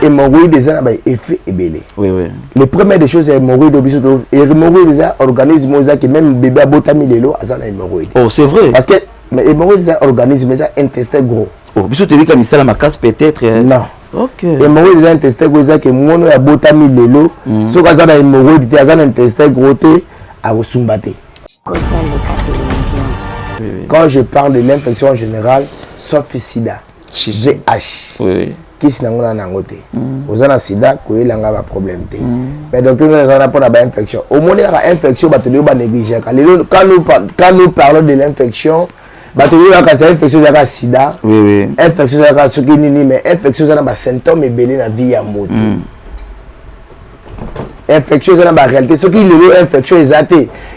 Hémorroïde déjà n'a effet ébélé. Oui, oui. Le premier des choses, hémorroïde hémorroïde déjà organisme qui même bébé a botami lelo azana hémorroïde. Oh, c'est vrai. Parce que hémorroïde déjà organisme déjà intestin gros. Oh, biso te dit comme ça ma casse peut-être. Non. OK. Hémorroïde déjà intestin gros ça que mono ya botami lelo, so ka azana hémorroïde te azana intestin gros te a resumbate. Quand je parle de l'infection en général, sauf sida, VH. Oui. Qui s'est nangote. Aux ana sida, quoi il a un problème. Mais docteur n'a pas d'infection. Au moins il y a infection, bah tu dois négliger. Quand nous parlons de l'infection, bah tu dois quand c'est infection c'est sida. Oui oui. Infection c'est ce qui n'est mais infection c'est un symptôme et belé la vie à moto. Infection c'est la réalité. Ce qui est infection exacte.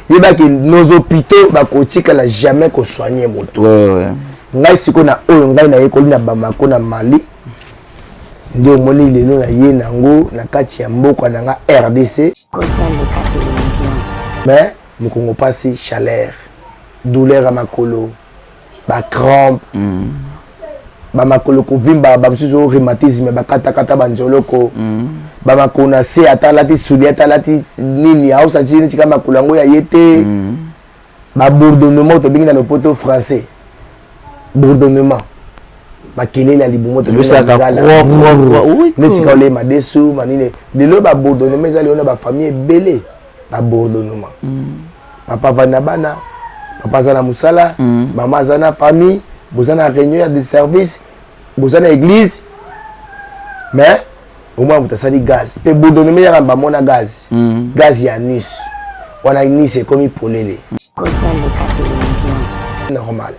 Il y a que nos hôpitaux bah côté qu'elle a jamais qu'on soigner moto. Oui oui. Ngai siko na oyo ngai na école na Bamako na Mali. Ndio moni lelo na ye nango na kati ya mboka na nga RDC. Mais nous kongo pasi chaleur, douleur à makolo, ba crampe, ba makolo ko vimba ba msuzo rhumatisme ba kata kata banjoloko, ba makona se atalati suli atalati nini ausa chini tika makolo yango ya yete, ba bourdonnement to bingi na le poteau français. Bourdonnement. Makele la libumo to ça oui mais si quand les madesu manine de lo ba bourdonnement ezali ona ba famille belé ba bourdonnement papa vana bana papa zana musala maman zana famille bozana réunion de service bozana église mais au moins vous sali gaz pe bourdonnement ya ba mona gaz gaz ya nis wana nis c'est comme polele normal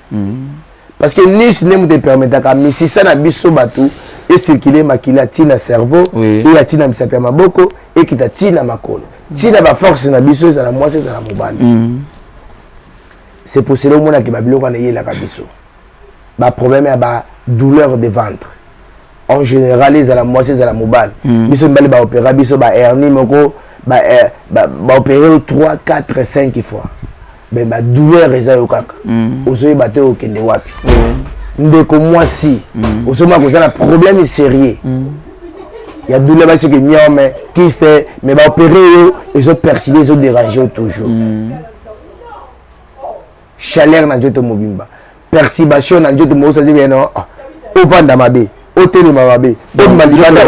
parce que Nice ne te permet pas mais si ça n'a biso batou et circuler makila tina cerveau et la tina misapia maboko et qui ta tina makolo tina ba force na biso ça la moi c'est ça la mobile c'est pour cela au monde qui babilo quand il la biso ba problème ya ba douleur de ventre en général les à la moi c'est ça la mobile biso mbali ba opérer biso ba hernie moko ba opérer 3 4 5 fois ben ma douleur eza yo kaka ozoyi baté au kende wapi ndeko moi si osoma ko ça problème sérieux il y a douleur parce que mia mais kyste mais ba opérer yo et zo perturber zo déranger toujours chaleur na njoto mobimba perturbation na njoto mo ça dit bien non au vanda mabe au télé mabe au malibanda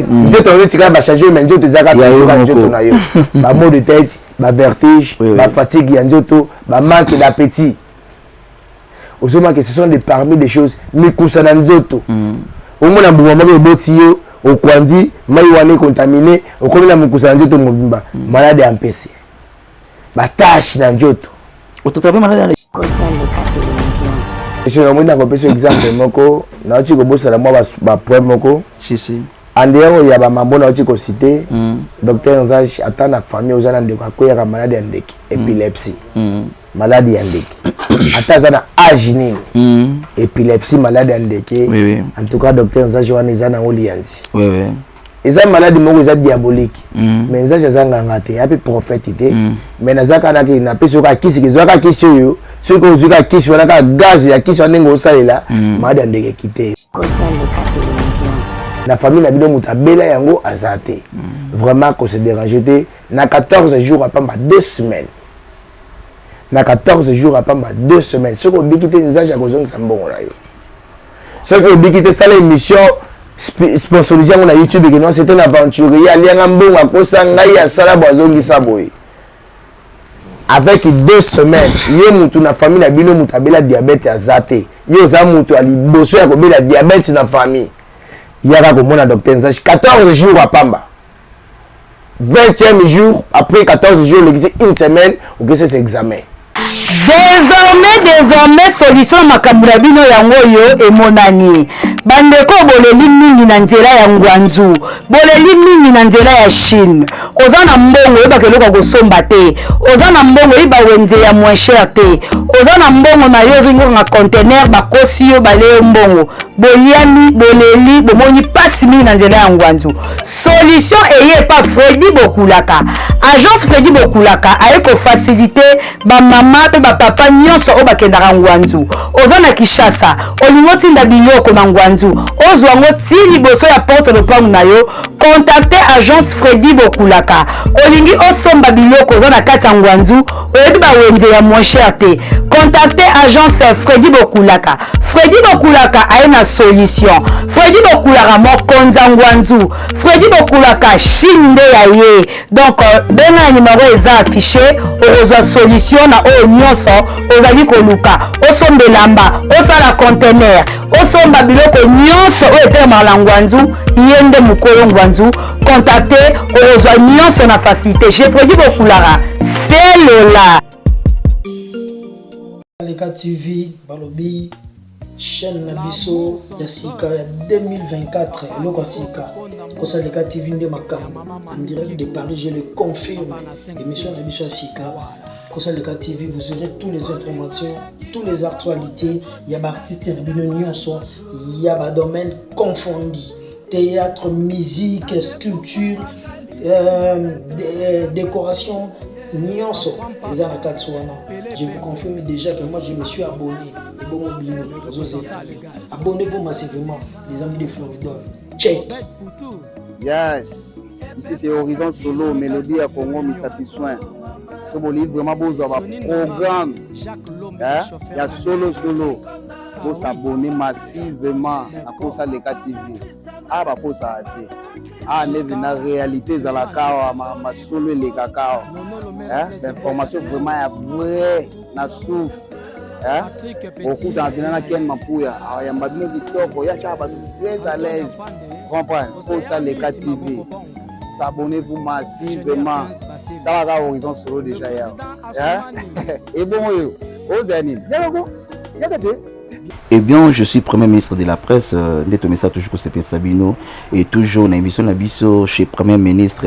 njoto on tika ba changer mais njoto zaka njoto na yo ba maux de tête ba vertige, ba fatigue ya njoto, ba manque d'appétit. Osoma que ce sont des parmi des choses mais kusana njoto. Au moins na mbuma moko botiyo, au kwandi, mai wane contaminé, au komi na mukusana njoto mobimba, malade ya mpese. Ba tâche na njoto. Ototabe malade ya Je suis vraiment dans un exemple moko, na uti ko bosa la moi ba point moko. Si si. Andeo ya ba mabona uti ko cité docteur Nzaj ata na famille ozana ndeko akoyaka maladie ya ndeki épilepsie maladie ya ndeki ata zana âge nini épilepsie maladie ya ndeki en tout cas docteur Nzaj wana ezana olianzi eza maladie moko eza diabolique mais Nzaj azanga ngate ape prophète te mais nazaka na ki na peso ka kisi kezwaka kisi yo ce que ozwaka kisi wana ka gaz ya kisi wana ngo osalela maladie ya ndeki kite la famille n'a pas de bela yango azate vraiment qu'on se dérange na 14 jours à pas 2 semaines na 14 jours à pas 2 semaines ce qu'on bikité nzage à cause de sambongo là yo ce qu'on bikité ça l'émission sponsorisée on a YouTube que non c'était une aventurier alianga mbongo akosa ngai ya sala bozongi saboy avec 2 semaines ye mutu na famille na bino mutu abela diabète azate yo za mutu ali boso ya ko bela diabète na famille. Il y a un docteur Nzaj 14 jours à Pamba. 20e jour, après 14 jours, l'exercice une semaine, ou que c'est examen. Désormais, solution makabula bino yango yo et monani. Bandeko boleli mingi na nzela ya ngwanzu. Boleli mingi na nzela ya Chine. Oza na mbongo yeba keloko kosomba te. Oza na mbongo yeba wenze ya moins cher te. Oza na mbongo na yo zingo na conteneur bakosi yo bale mbongo. Boliani, boleli, bomoni pasi mingi na nzela ya ngwanzu. Solution eye pa Freddy Bokulaka. agence Freddy Bokulaka aye ko faciliter ba mama pe ba papa nyonso o bakendaka ngwanzu oza na Kishasa olingo tinda biloko na ngwanzu ozwa ngo ti liboso ya porte de pangu na yo contacter agence Freddy Bokulaka olingi osomba biloko oza na kati ya ngwanzu oyebi ba wenze ya moins cher te contacter agence Freddy Bokulaka. Freddy Bokulaka aye na solution. Freddy Bokulaka mokonza ngwanzu. Freddy Bokulaka shinde ya ye. Donc benga numéro eza affiché ozwa solution na o nyonso ozali koluka osombelamba osala conteneur osomba biloko nyonso o etema la ngwanzu yende mukolo ngwanzu contacter ozwa nyonso na facilité chez Freddy Bokulaka c'est le là. Leka TV balobi chaîne na biso ya sika ya 2024 eloko sika kosa Leka TV nde makambo en direct de Paris, je le confirme. Émission na biso ya sika kosa Leka TV, vous aurez toutes les informations, toutes les actualités, ya ba artiste na bino nyonso, ya ba domaine confondu, théâtre, musique, sculpture, décoration nyonso eza na kati wana. Je vous confirme déjà que moi je me suis abonné et bon abonnez-vous massivement les amis de Floridor. Check. Yes. Ici c'est Horizon Solo, Mélodie à Congo Misapi Soin. Ce bon livre vraiment besoin d'un programme. Il y a solo. Faut s'abonner massivement à Kosa Leka TV. Ah bah pour ça ah mais la réalité dans la cas ma solo les cacao l'information vraiment est vraie na source beaucoup d'entraîneurs qui aiment Mapuya il y a madame Victor ya chaba très à l'aise comprendre pour ça Leka TV s'abonnez-vous massivement dans la Horizon Solo déjà et bon aux années Eh bien, je suis Premier ministre de la Presse, Neto Messa toujours que Sabino, et toujours dans l'émission Nabiso chez Premier ministre,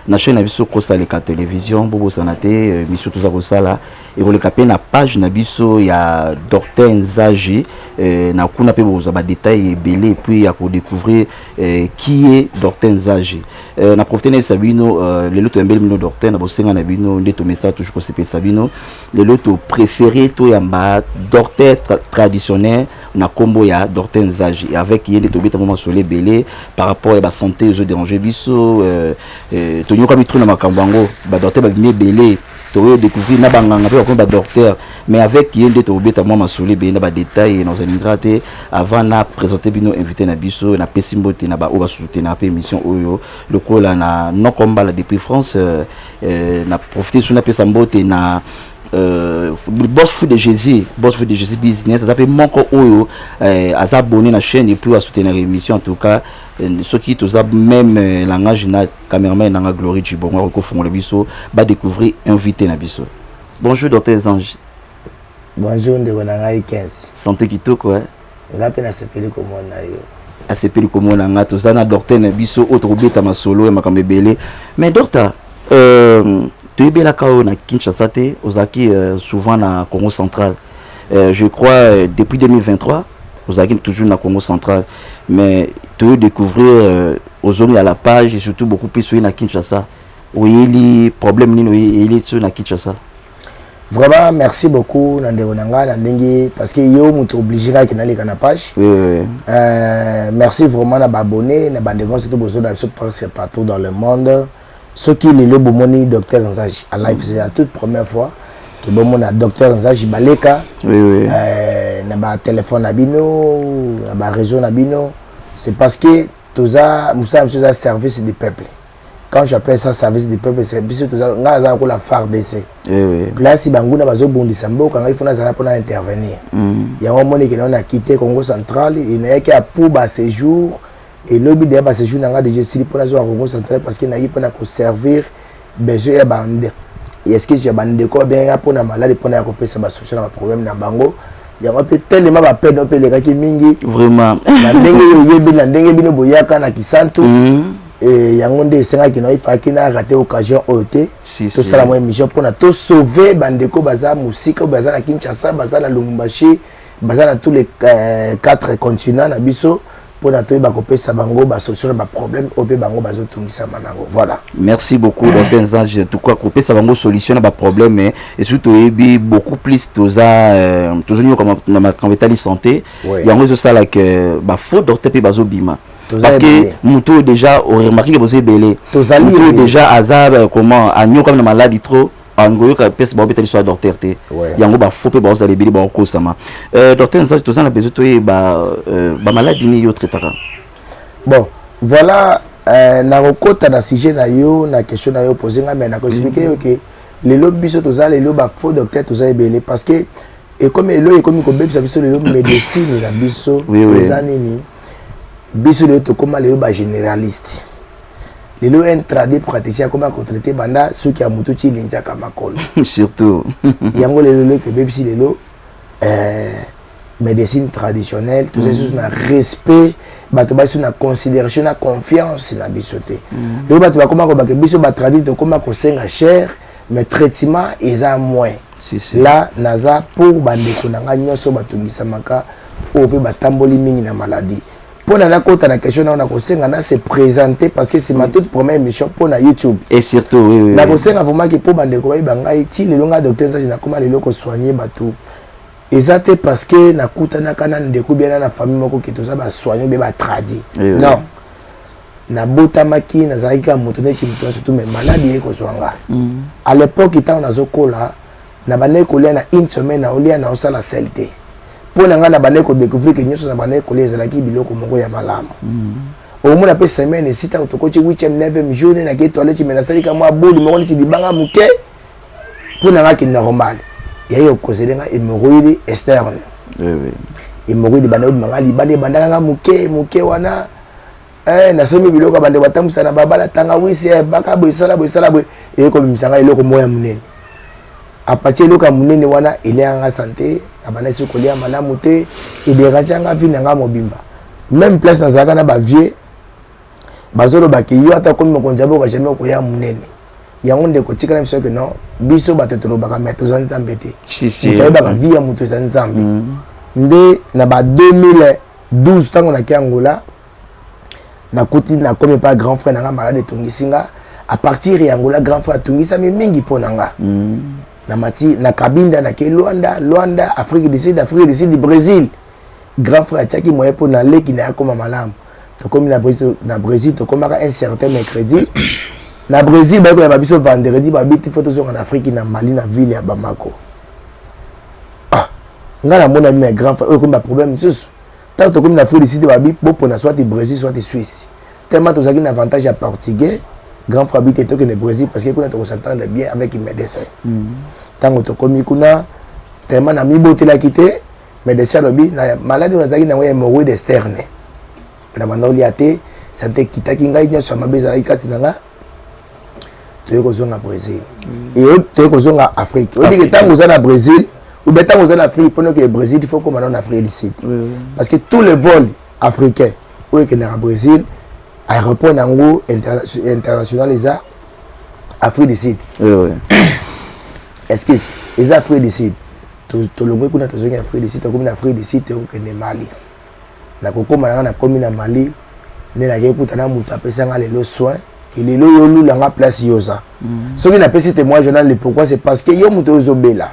na chaîne Nabiso Kosa Leka Télévision, Bobo Sanate, émission tout ça Kosala, et on le capé na page Nabiso, il y a Docteur Nzaji, na kuna pe bozo ba détail belé, et puis il y a pour découvrir qui est Docteur Nzaji. Na profité na Sabino, le loto mbele mino Docteur, na bosenga Nabino, Neto Messa toujours que Sabino, le loto préféré to yamba Docteur traditionnel. Na combo ya Docteur Nzaji et avec yende tobeta moment solé belé par rapport à la santé aux déranger biso tonyo ka mitro na makambango ba docteur ba bien belé to découvrir na banganga pe ko ba docteur mais avec yende tobeta moment solé belé na ba détail na zaningrate avant na présenter bino invité na biso na pesimbote na ba o ba soutenir na émission oyo le kola na non combat la depuis France na profiter sur na pesambote na boss food de Jésus business ça s'appelle manko oyo à s'abonner na chaîne et puis à soutenir l'émission en tout cas ceux qui tous même langage na cameraman na Glory Chibongo ko fond le biso ba découvrir invité na biso. Bonjour Docteur Nzaji. Bonjour ndeko na ngai 15 santé kitoko ngapi na sepeli komona yo asepeli komona ngato za na docteur na biso autre beta masolo ya makambe belé mais docteur tu es bien na Kinshasa te ozaki souvent na Congo central je crois depuis 2023 ozaki toujours na Congo central mais tu veux découvrir aux zones à la page et surtout beaucoup plus sur na Kinshasa oui les problèmes ni il est sur na Kinshasa. Vraiment merci beaucoup Nandeko Nanga Nandengi parce que yo muto obligé ka na leka na page. Oui. Merci vraiment na abonné na bandeko surtout besoin de partout dans le monde. Ce qui est le bomoni Docteur Nzaji à live c'est la toute première fois que bomoni Docteur Nzaji baleka na ba téléphone abino na ba réseau nabino c'est parce que toza musa musa service du peuple. Quand j'appelle ça service du peuple c'est parce que toza ngaza ko la FARDC place banguna bazo bondisa mboka ngai fona zala pona intervenir ya omoni que on a quitté Congo central il n'est qu'à pour ba séjour. Et le but de ce jour n'a déjà signé pour la zone Congo central parce qu'il n'a pas pour servir besoin de bande. Et est-ce que j'ai bande quoi bien pour la maladie pour la couper ça va soucier un problème na bango. Il y a un peu tellement va perdre un peu les gars qui mingi. Vraiment. La dengue bino boyaka na kisantu. Et yangonde senga qui n'a pas qui n'a raté occasion OT. Tout ça la moyenne mission pour na tout sauver bandeko baza musique baza na Kinshasa baza na Lubumbashi baza na tous les 4 continents na biso. pour na toyeba kopesa bango ba solution ba problème ope bango bazotungisa manango. Voilà. Merci beaucoup Dr Nzange, tout quoi kopesa bango solution ba problème et surtout ebi beaucoup plus toza toujours comme na makambo santé yango zo sala que ba faux docteur pe bazo bima. Parce que mutu déjà aurait remarqué que vous êtes belé. Mutu déjà azab comment agno comme na maladie trop angoyo ka pesa ba hôpital soit docteur té. Yango ba faux pe ba za lebili ba ko sama. Docteur Nzange toza na besoin to ba maladie ni yo traitera. Bon, voilà na rekota na sujet na yo na question na yo poser nga mais na ko expliquer que les lots biso toza les lots ba faux docteur toza ebele parce que et comme elo et comme ko bebisa biso les lots médecine na biso ezanini biso le to comme les lots ba généraliste les lots un traduit praticien comme ko traiter banda ceux qui a mutu ti linja kamakolo surtout yango les lots que bebisi les lots médecine traditionnelle tout ça sous na respect bato ba sous na considération na confiance na bisoté le bato ba comment ko ba que biso ba traduit to comment ko senga cher mais traitement eza moins là naza pour bandeko nanga nyonso batungisa maka o pe batamboli mingi na maladie pour na kota na question na ko senga na se présenter parce que c'est ma toute première émission pour na YouTube et surtout oui na ko senga vraiment que pour bandeko ba ngai ti le longa docteur ça na comment le loko soigner bato exacté parce que na kutana kana ndeko bien na famille moko ki to ça ba soigner be ba tradi non na botamaki na zalaki ka moto ne chimito surtout mais maladie ko soanga à l'époque ita on azokola na bane ko lia na une semaine na olia na osala selte pour na nga na bane ko découvrir que nyoso na bane ko lia zalaki biloko moko ya malamu au moins après semaine sita otokochi 8e 9e journée na ke toilette mais na salika moi boli moko ni libanga muke pour na nga ki normal il y a causé des hémorroïdes externes. Hémorroïdes banao mangali bande bandanga muke wana na somi biloko bande batamusa na babala tanga wisi baka boisala boy et comme misanga iloko moya munene. À partir de munene wana il est en santé na bana so kolia malamu te et déranger nga vie nga mobimba. Même place na zaka na ba vieux bazolo bakiyo ata comme mokonjabo ka jamais ko ya munene. Yango ndeko tika na biso que non biso batetolo baka meto za nzambe te si ba vie ya mutu za nzambe nde na ba 2012 tango na Angola na kuti na comme pas grand frère na malade tungisinga à partir ya Angola grand frère tungisa mingi ponanga na mati na kabinda na ke Luanda Afrique du Sud du Brésil grand frère taki moye po na leki na koma malamu to comme na Brésil to comme un certain mercredi na Brésil ba ko ya biso vendredi ba biti photo zo en Afrique na Mali na ville ya Bamako ngana mona mi grand frère ko ba problème sus tant to comme na Afrique du Sud ba bi bo pona soit du Brésil soit du Suisse tellement to zaki na avantage à portugais grand frère biti to que le Brésil parce que kuna to s'entendre bien avec les médecins tant to comme kuna tellement na mi botela kité médecin lobi na maladie na zaki na wa hémorroïde externe na bandoli ate santé kitaki ngai nyoso mabeza ikati nanga tu es au Brésil et tu es en Afrique. On dit que tant que vous êtes au Brésil ou bien tant que vous êtes en Afrique, pendant que le Brésil il faut qu'on en Afrique du Sud. Parce que tous les vols africains où est que dans le Brésil, aéroport international les Afrique du Sud. Est-ce que les Afrique du Sud, tout le monde qui est en Afrique du Sud, comme en Afrique du Sud, c'est Mali. Na koko malanga comme na Mali, ne la guerre pour na muta pesa ngale le soin. Que les loyaux la place yosa. Ce qui n'a pas été moi journal le pourquoi c'est parce que yo muto zobela.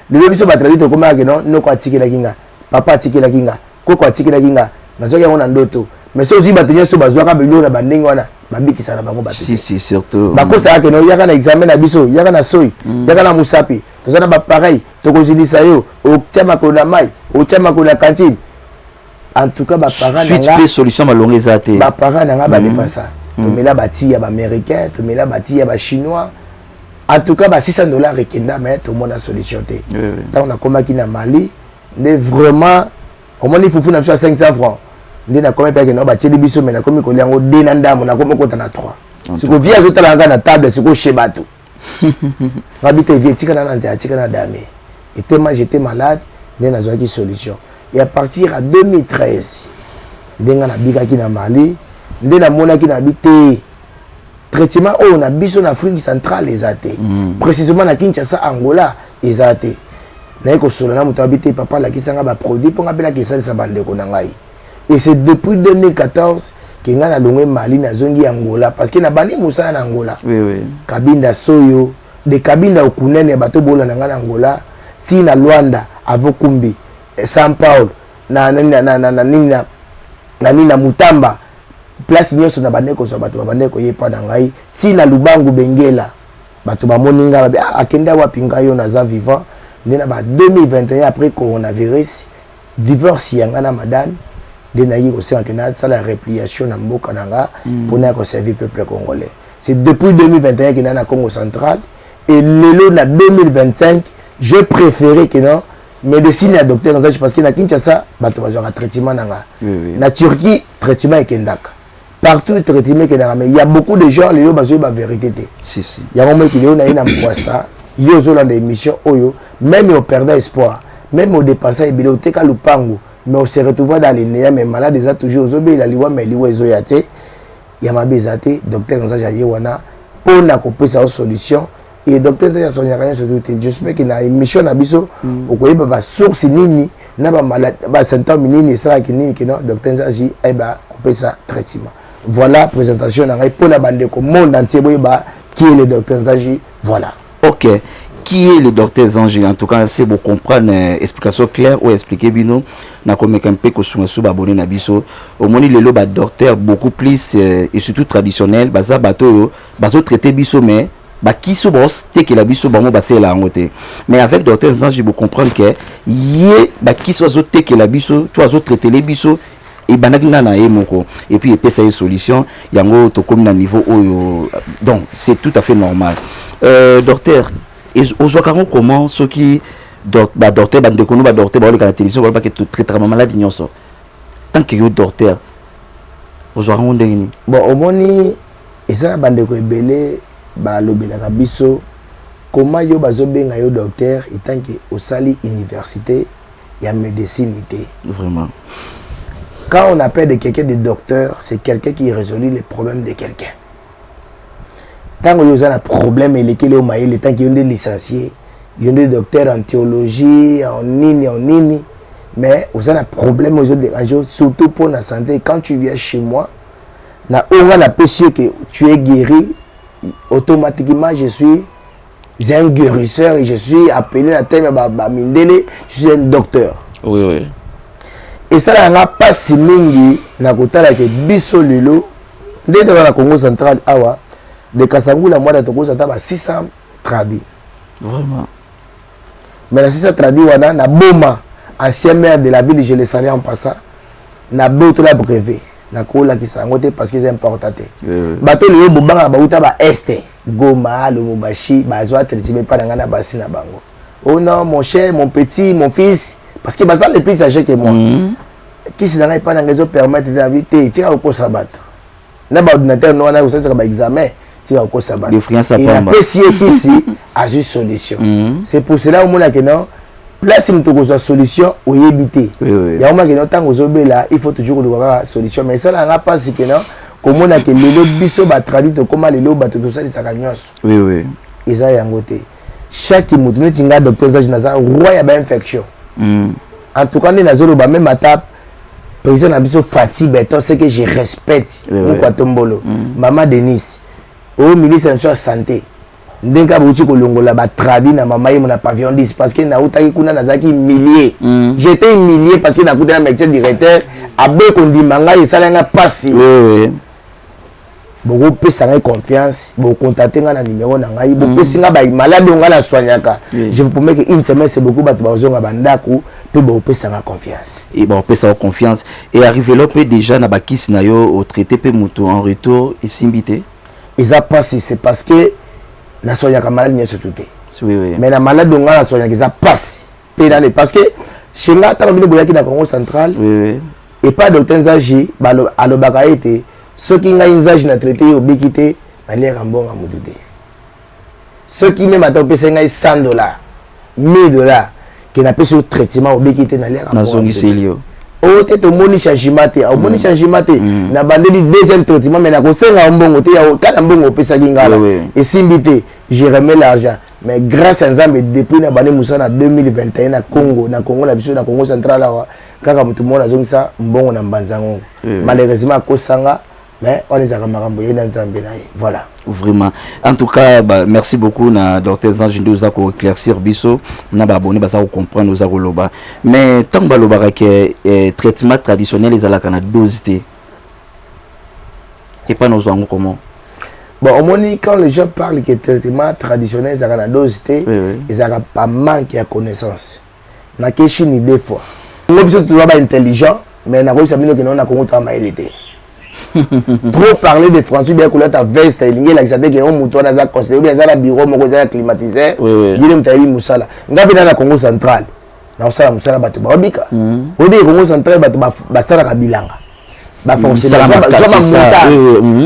Le biso batrali to koma que non no ko atiki la kinga. Papa atiki la kinga. Koko atiki la kinga. Na so ya ona ndoto. Mais so zi batenye so bazwa ka bilo na bandingo wana. Babiki sana bango bato. Si surtout. Ba ko sa que non yaka na examen na biso, yaka na soy, yaka na musapi. To sana ba pareil, to ko jilisa yo, o tiama ko na mai, o tiama ko na cantine. En tout cas ba parents suite de solution malongue ezate. Ba parents na ba pas ça. Tu mets là bâti à américain, tu mets là bâti à chinois. En tout cas, $600 rekenda mais tout le monde a solution. Tant on a combattu na Mali, mais vraiment au moins il faut faire 500 francs. On a combien que no bâti biso mais na comme ko liango denanda on a comme ko na 3. Ce que via zo tala na table ce que chez bateau. Rabite vie tika na nzia tika na dame. Et tellement j'étais malade, mais na zo qui solution. Et à partir à 2013, ndenga na bika ki na Mali nde na mona ki na bité traitement on a biso na Afrique centrale les athées précisément na Kinshasa Angola les athées na ko solo na muto habité papa la kisanga ba produit pour ngapela ki salisa bande ko na ngai Et c'est depuis 2014 que nga na longwe Mali na zongi Angola parce que na bani Moussa na Angola. Oui. Kabinda Soyo, de Kabinda Okunene bato bola na nga na Angola, ti na Luanda, Avokumbi, São Paulo, na Mutamba, place nyonso na bandeko so bato bandeko yepa na ngai, ti na Lubangu Bengela, bato ba moninga ba akenda wapi ngai yo na za vivant, ndena ba 2021 après coronavirus, divorce yanga na madame. C'est la répliation dans mboka nanga pour nous servir le peuple congolais. C'est depuis 2021 qu'il y a na Congo central et le na 2025 je préférais que non médecine et docteur parce que na Kinshasa bato bazwa traitement nanga. Na Turquie traitement est kendaka. Partout traitement kendaka mais il y a beaucoup de gens les bazwa ba vérité té. Si. Il y a un moment qui est na poissa, yo zo dans des émissions oyo même au perdre espoir, même au dépasser bibliothèque à Lupango. Mais on se retrouve dans les néas, mais malade déjà toujours aux obéis, la liwa, mais liwa zoyate, yama bezate, docteur Nzaja Yewana, pour na couper sa solution. Et docteur Nzaja Sonia rien se doute. J'espère qu'il y a une mission à biso, au côté de source nini, n'a pas malade, symptôme nini, ça qui nini, qui non, docteur Nzaja, eh ben, couper sa traitement. Voilà, présentation, pour la bande de monde entier, qui est le docteur Nzaja, voilà. Ok. Qui est le docteur Zangi? En tout cas, c'est pour comprendre explication claire ou expliquer bino na comme un peu que sous abonné na biso au moni le loba docteur beaucoup plus et surtout traditionnel baza bato bazo traiter biso mais ba qui so boss te que la biso ba mo ba c'est la ngote mais avec docteur Zangi vous comprendre que yé ba qui so zo te que la biso toi zo traiter les biso et banagina na moko et puis epesa une solution yango to comme na niveau oyo donc c'est tout à fait normal docteur. Et aujourd'hui, comment ceux qui docteur bande kono ba docteur ba la télévision ba que tout traitement maladie nyonso tant que yo docteur aujourd'hui on ndeni bon au moni ezala bande ko ebele ba lobela ka biso comment yo bazobenga yo docteur et tant que au sali université ya médecine vraiment quand on appelle de quelqu'un de docteur c'est quelqu'un qui résout les problèmes de quelqu'un. Tant que vous avez un problème, il est au maïs, le temps qu'il y a des licenciés, il y a des docteurs en théologie, en nini, mais vous avez un problème, vous avez des surtout pour la santé. Quand tu viens chez moi, on a la péché que tu es guéri, automatiquement je suis un guérisseur et je suis appelé à terme Mindele, je suis un docteur. Oui. Et ça n'a pas si mingi, na kotala ke biso lelo, dès dans la Congo central, awa. De Kasangula, moi, de 600 tradis. Vraiment. Mais la 600 tradis, na Boma, ancien maire de la ville, je le salue en passant, na Boto la brevet, na Kola qui s'angote parce qu'ils sont importatés. Bateau le Bobanga, Bauta, Este, Goma, le Mubashi, Bazoa, Tritimé, Panangana, Bassi, na Bango. Oh non, mon cher, mon petit, mon fils, parce que Bazar est plus âgé que moi. Qui s'est dans les panangaisos permettent d'inviter, tire au Kosabat. N'a pas d'ordinateur, non, on a aussi un examen. Et la PCI ici a une solution. C'est pour cela que non, place une solution au éviter. Il y a un moment que tant que là, il faut toujours avoir une solution. Mais ça n'a pas si que non, comme on a que le biso ba traduit comment les lots tout ça ça gagne. Oui. Et ça y a un côté. Chaque mouton tinga docteur Zajinaza roi ya ba infection. En tout cas, les zolo ba même à table. Président Abiso Fatih Beto, c'est que je respecte. Maman Denise. Au ministre de la santé ndenga bouti ko longola ba tradi na mama ye mon pavillon 10 parce que na utaki kuna nazaki millier j'étais humilié parce que na kuta médecin directeur abe ko ndimanga esalanga pasi beaucoup pesa ngai confiance beaucoup contacter nga na numéro na ngai beaucoup pesa nga ba malade nga na soignaka je vous promets que une semaine c'est beaucoup ba bazonga bandako pe beaucoup pesa nga confiance et bon pesa confiance et arrivé là peut déjà na bakis na yo au traité pe mutu en retour et simbité. Et ça passe, c'est parce que la soya malade n'est surtout. Oui. Mais la malade on a la soya qui ça passe. Parce que chez moi, tant que nous dans Congo central, et pas docteur Nzaji, à l'obakaïté, ceux qui ont Nzaji n'a traité au bikité, n'a l'air en bon à moudouder. Ceux qui même attendent payé $100, $1000, qui n'a pas ce traitement au bikité n'a l'air en bon à moudouder. Oh, tu es moni changement, au moni changement, na bandé du deuxième traitement, mais na kosenga mbongo te ya kana mbongo pesa kingala. Et simbité, je remets l'argent. Mais grâce à Nzambe depuis na bandé Moussa na 2021 na Congo, na Congo la biso na Congo central là, kaka mutu mona zongisa mbongo na mbanzango malheureusement kosanga mais on les a makambo yena nzambe na voilà vraiment en tout cas bah, merci beaucoup na docteur Zange Ndoza ko éclaircir biso na ba abonné ba ça comprendre nous a koloba mais tant ba loba que traitement traditionnel les alaka na dosité et pas nos wango comment bon au moins quand les gens parlent que traitement traditionnel ils ont la dosité ils ont pas manque de connaissance na keshini des fois on besoin de être intelligent mais na ko sabino que non na Congo ta maélité trop parler de français bien que ta veste lingi la kisate que on mouton na za considérer bien ça la bureau moko za climatiseur yile mtayi musala ngapi na Congo central na osala musala bato ba obika obi Congo central bato ba sala kabilanga ba forcément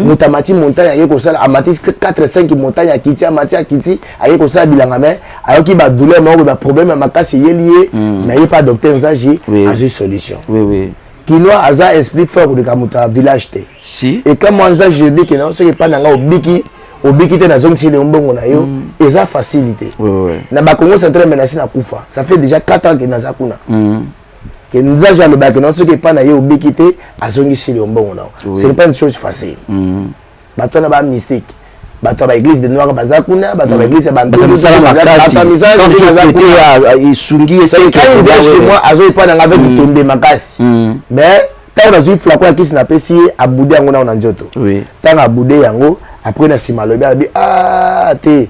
mutamati montagne aye ko sala amati 4 5 montagne akiti amati akiti aye ko sala bilanga mais ayoki ba douleur moko ba problème makasi yelié mais il pas docteur Nzaji a une solution Kinoa aza esprit fort de kamuta village te. Si. Et comme moi je dis que non, ce qui pas nanga obiki te na zone ti le mbongo na yo, eza facilité. Na ba Congo central menacé na kufa. Ça fait déjà 4 ans que naza kuna. Que nous a jamais ba que non ce qui pas na yo obiki te azongi si le mbongo na. C'est pas une chose facile. Bato na ba mystique. Bato ba église de noir bazakuna, bato ba église ba bato misala isungi ese que chez moi azo pas na avec tombe makasi. Mais tant que je flacon à qui se n'appelle si aboudé yango na njoto. Oui. Tant aboudé yango après na sima lobi abi ah te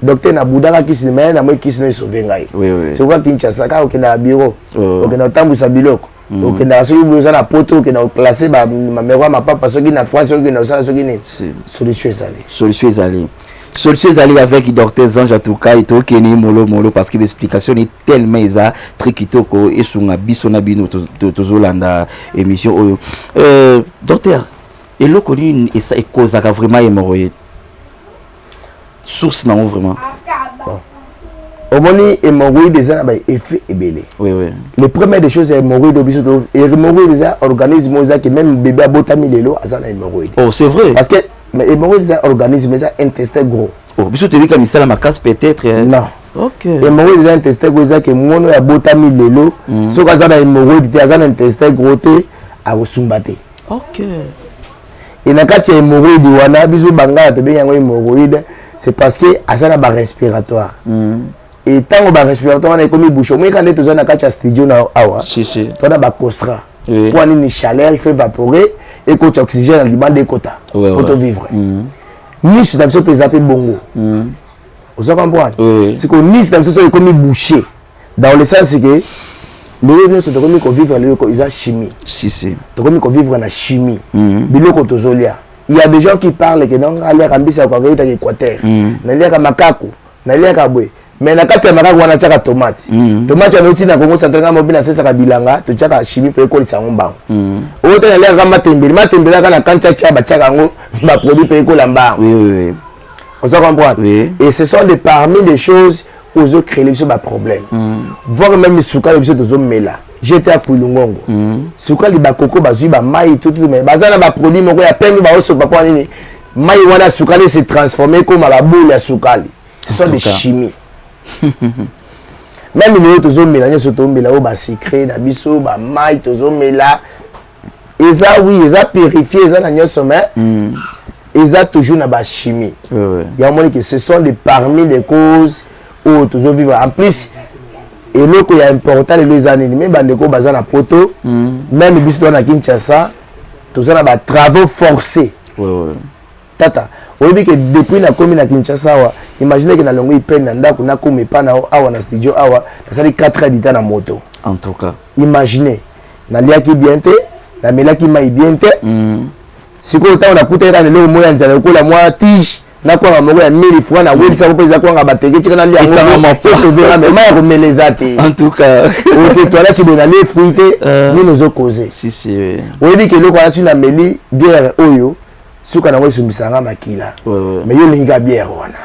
docteur na boudaka qui se mais na moi qui se sauver ngai. Oui oui. C'est quoi Kinshasa ka okenda bureau. Okenda tambusa biloko. Okenda so yubuza na poto okenda classer ba mamero ma papa so ki na France so ki na so ki ni. Solution ezali. Solution ezali. Solution ezali avec docteur Zange en tout cas et to keni molo parce que l'explication est tellement eza trikitoko et sunga biso na bino to zolanda émission oyo docteur et le connu et ça cause vraiment hémorroïde source non vraiment au moins hémorroïde déjà na effet ebelé oui le premier des choses hémorroïde biso to hémorroïde déjà organisme za que même bébé abotami lelo azana hémorroïde oh c'est vrai parce que mais hémorroïde c'est un organisme, c'est un intestin gros. Oh, biso te dit comme ça la macasse peut-être. Non. OK. Hémorroïde c'est un intestin gros ça que mono ya botami lelo, so ka za na hémorroïde te azana intestin gros te a kosumbate. OK. Et na kati hémorroïde wana biso banga te benga hémorroïde, c'est parce que azana ba respiratoire. Et tant ba respiratoire na komi bouchon, moi quand tu na kati studio na awa. Si si. Toi na ba kosra. Pour une chaleur, il fait évaporer et que l'oxygène dans le des quotas pour vivre. Ni si tu as fait bongo. Vous comprenez? C'est que ni si tu as fait comme bouché. Dans le sens que les gens sont comme vivre la chimie. Si si. Tu comme vivre la chimie. Biloko tozolia. Il y a des gens qui parlent que non aller kambisa kwa kaita Équateur. Na leka makako, na leka bwe. Mais na kati ya makako wana chaka tomate. Tomate ya noti na Congo central mobile na sesa kabilanga, to chaka chimie pe ko litsango mbango. Oto na leka matembele kana kancha cha ba chaka ngo ba produit pe ko lambango. Oui. On se comprend. Et ce sont des parmi des choses où ils ont créé ce problème. Voir même suka les choses de mela. J'étais à Kulungongo. Suka li ba koko ba zui ba mai tout mais bazana ba produit moko ya pembe ba oso ba kwa nini. Mai wana suka li se transformer comme la boule ya suka li. Ce sont des chimies. Même les autres hommes là, ils tombent là, bas secret, na biso, bas maï, tombent là. Et ça oui, ils ont purifié, ils ont na sommet. Ils ont toujours na bas chimie. Il y a un moment que ce sont des parmi des causes où toujours vivre. En plus, et là qu'il y a important les années, même bandeko bazan na poto, même biso na Kinshasa, tous na bas travaux forcés. Tata. Oui, que depuis la commune à Kinshasa, imaginez que na longo ipen na ndako na comme pas na awa na studio awa, ça fait 4 heures d'état na moto. En tout cas, imaginez na lia ki bien te, na mela ki mai bien te. Si ko ta on a coûté na le moya nzala ko la moi tige, na ko na moko ya 1000 francs na weli sa ko pesa ko nga bateke tika na lia ngo. Ko verra mais ma ko melezate. En tout cas, OK, toi là tu donnes les fruits ni nous ont causé. Si si. Oui, que le ko na meli bière oyo. Suka na wesu misanga makila. Mais yo linga bière wana.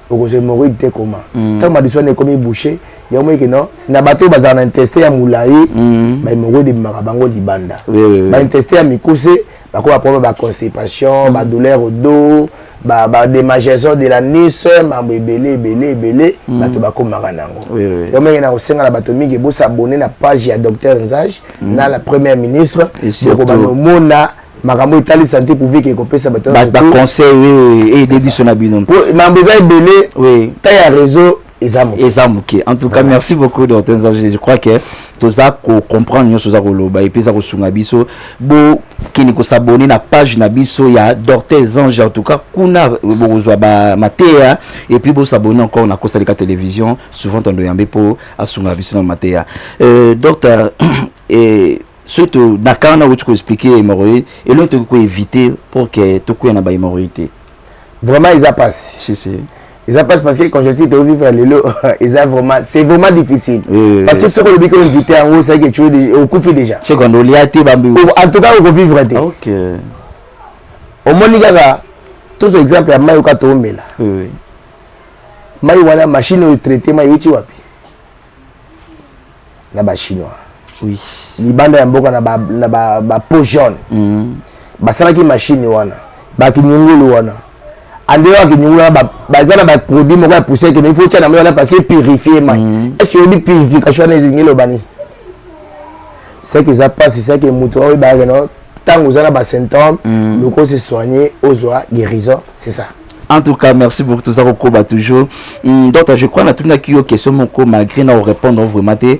Oko se mori te comment. Tant ma disone comme boucher, ya mo que non, na bato bazana tester ya mulai, ba mori de marabango libanda. Ba tester ya mikuse, bakoma problème ba constipation, ba douleur au dos, ba démangeaison de la nice, mambo ebele bato bakoma nango. Yo mengi na kosenga na bato mingi bo s'abonner na page ya Docteur Nzage na la première ministre ko ba mona makambo itali santé pour vivre ko pesa bato ba conseil et début son abino. Mambo za ebele ta ya réseau Ezamuke. En tout cas, merci beaucoup Docteur Nzage. Je crois que tout ça comprendre nous ça koloba et puis ça ko sunga biso bo kini ko s'abonner na page na biso ya Docteur Nzage. En tout cas, kuna bozwa ba matéa et puis bo s'abonner encore na Costa Rica télévision souvent on doit pour asunga biso na matéa. Docteur et surtout nakana où tu peux expliquer hémorroïde et l'autre ko éviter pour que tout ko na ba hémorroïde. Vraiment ils a passé. Si. Ils passent parce que quand je dis de vivre c'est vraiment difficile. Parce que ce qu'on dit qu'on invite en haut, c'est que tu es au coup déjà. C'est quand on l'a été bambou. En tout cas, on peut vivre. Ok. Au Monigaga, tout ce exemple à Mayo Katomela. Oui. Mayo wana machine au traité Mayo wapi. Na ba chinois. Oui. Libanda ya mboka na ba peau jaune. Basala ki machine wana. Ba kinyungulu wana. Andéa qui nous a basé na produit mo ko pousser que il faut tcha na moi parce que purifier mai. Est-ce que il purification les ingelo bani? C'est que ça passe, c'est que muto o ba no tant vous avez ba symptômes, le corps se soigner aux joies guérison, c'est ça. En tout cas, merci pour tout ça Koba toujours. Donc je crois na tout na qui question mon ko malgré na répondre vraiment tu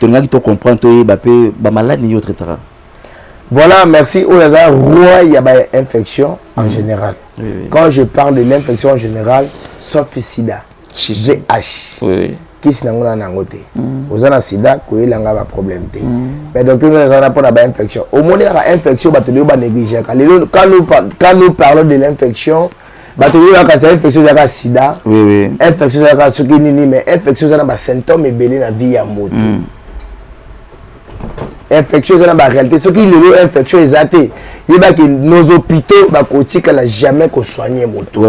n'as qui te comprendre toi ba malade ni autre etc. Voilà, merci au hasard roi il y a une infection en général. Oui. Quand je parle de l'infection en général, sauf sida, VH, qui est nangote. Vous avez sida, vous avez un problème. Mais docteur, vous avez pas d'infection. Au moins, il y a une infection, vous avez négligé. Quand nous parlons de l'infection, vous avez une infection, vous avez sida, infection, vous avez sukini, mais infection, vous avez des symptômes et belé dans la vie à moto. Infection c'est la réalité ce qui est infection exacte il y a que nos hôpitaux ba kotika la jamais ko soigner moto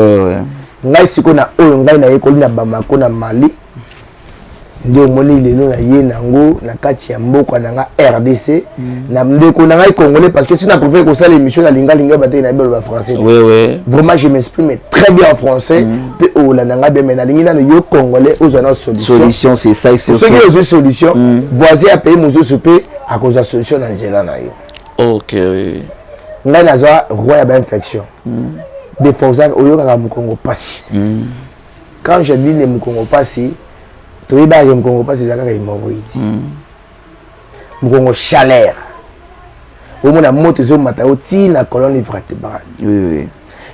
ngai siko na oyo ngai na yekoli na Bamako na Mali ndio moni lelo na ye nango na kati ya mboka na nga RDC na ndeko na ngai congolais parce que si na préfère ko ça l'émission na linga baté na belo ba français vraiment je m'exprime très bien en français pe o la nanga bien mais na linga na yo congolais aux une solution c'est ça c'est ce qui est une solution voisin a payé mozo souper à cause de la solution Angela na yo. OK. Ngai na zo roi ya infection. Des fois oyo ka mukongo pasi. Quand je dis ne mukongo pasi, to iba je mukongo pasi za ka hémorroïde. Mukongo chaleur. Au mona moto zo mata oti na colonne vertébrale. Oui.